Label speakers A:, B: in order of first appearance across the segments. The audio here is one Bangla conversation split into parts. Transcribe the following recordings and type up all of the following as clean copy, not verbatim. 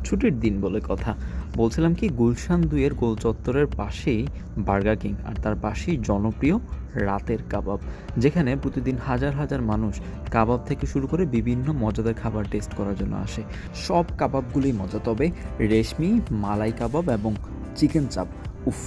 A: ছুটির দিন বলে কথা। বলছিলাম কি, গুলশান ২ এর গোল চত্বরের পাশেই বার্গার কিং, আর তার পাশেই জনপ্রিয় রাতের কাবাব, যেখানে প্রতিদিন হাজার হাজার মানুষ কাবাব থেকে শুরু করে বিভিন্ন মজাদার খাবার টেস্ট করার জন্য আসে। সব কাবাবগুলোই মজা, তবে রেশমি, মালাই কাবাব এবং চিকেন চাপ, উফ,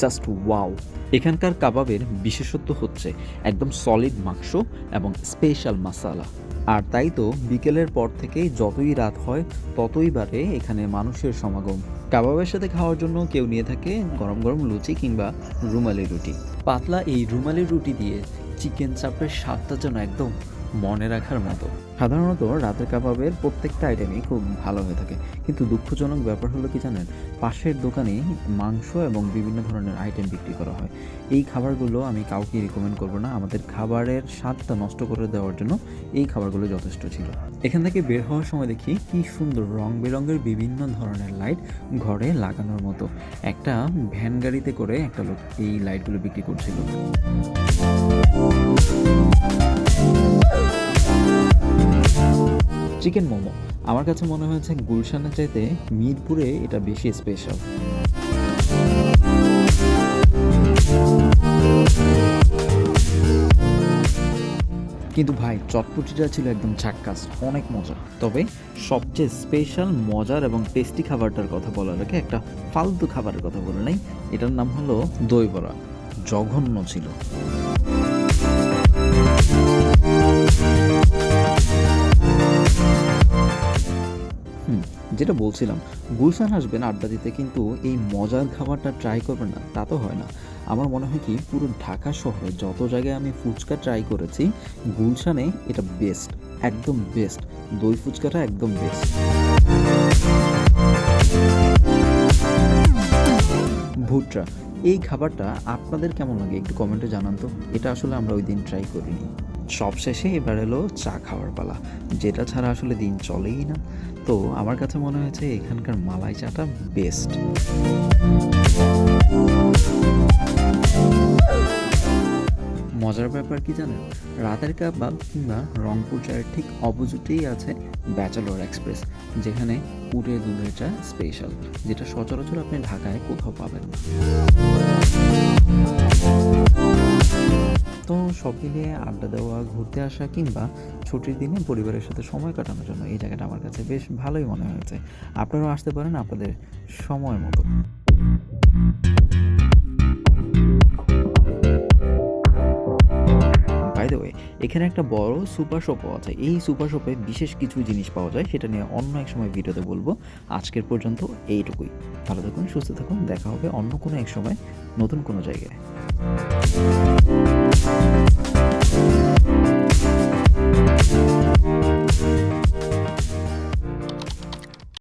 A: জাস্ট ওয়াও! এখানকার কাবাবের বিশেষত্ব হচ্ছে একদম সলিড মাংস এবং স্পেশাল মাসালা। আর তাই তো বিকেলের পর থেকেই যতই রাত হয় ততই বাড়ে এখানে মানুষের সমাগম। কাবাবের সাথে খাওয়ার জন্য কেউ নিয়ে থাকে গরম গরম লুচি কিংবা রুমালি রুটি। পাতলা এই রুমালি রুটি দিয়ে চিকেন চাপের স্বাদটা যেন একদম মনে রাখার মতো। সাধারণত রাতের কাবাবের প্রত্যেকটা আইটেমই খুব ভালো হয়ে থাকে, কিন্তু দুঃখজনক ব্যাপার হলো কি জানেন, পাশের দোকানে মাংস এবং বিভিন্ন ধরনের আইটেম বিক্রি করা হয়। এই খাবারগুলো আমি কাউকে রিকমেন্ড করবো না। আমাদের খাবারের স্বাদটা নষ্ট করে দেওয়ার জন্য এই খাবারগুলো যথেষ্ট ছিল। এখান থেকে বের হওয়ার সময় দেখি কি সুন্দর রং বেরঙের বিভিন্ন ধরনের লাইট ঘরে লাগানোর মতো। একটা ভ্যান গাড়িতে করে একটা লোক এই লাইটগুলো বিক্রি করছিল। চিকেন মোমো আমার কাছে মনে হয়েছে গুলশানের চাইতে মিরপুরে এটা বেশি স্পেশাল। কিন্তু ভাই, চটপটিটা ছিল একদম ঝাক্কাস, অনেক মজা। তবে সবচেয়ে স্পেশাল, মজার এবং টেস্টি খাবারটার কথা বলার আগে একটা ফালতু খাবারের কথা বলে নাই। এটার নাম হলো দই বড়া। জঘন্য ছিল। যেটা বলছিলাম, গুলশান আসবেন আড্ডা দিতে, কিন্তু এই মজার খাবারটা ট্রাই করবেন না তা তো হয় না। আমার মনে হয় কি, পুরো ঢাকা শহরে যত জায়গায় আমি ফুচকা ট্রাই করেছি, গুলশানে এটা বেস্ট, একদম বেস্ট। দই ফুচকাটা একদম বেস্ট। ভুট্টা, এই খাবারটা আপনাদের কেমন লাগে একটু কমেন্টে জানান তো। এটা আসলে আমরা ওই দিন ট্রাই করিনি। সবশেষে এবার এলো চা খাওয়ার পালা, যেটা ছাড়া আসলে দিন চলেই না। তো আমার কাছে মনে হয়েছে এখানকার মালাই চাটা বেস্ট। মজার ব্যাপার কি জানেন, রাতের কাবাব কিংবা রংপুর চায়ের ঠিক অপোজিটেই আছে ব্যাচেলর এক্সপ্রেস, যেখানে উটের দুধের চা স্পেশাল, যেটা সচরাচর আপনি ঢাকায় কোথাও পাবেন না। তো সব মিলিয়ে আড্ডা দেওয়া, ঘুরতে আসা কিংবা ছুটির দিনে পরিবারের সাথে সময় কাটানোর জন্য এই জায়গাটা আমার কাছে বেশ ভালোই মনে হয়েছে। আপনারাও আসতে পারেন আপনাদের সময় মতো। বাই দ্য ওয়ে, এখানে একটা বড় সুপার শপও আছে। এই সুপার শপে বিশেষ কিছু জিনিস পাওয়া যায়, সেটা নিয়ে অন্য এক সময় ভিডিওতে বলবো। আজকের পর্যন্ত এইটুকুই। ভালো থাকুন, সুস্থ থাকুন, দেখা হবে অন্য কোনো এক সময় নতুন কোনো জায়গায়।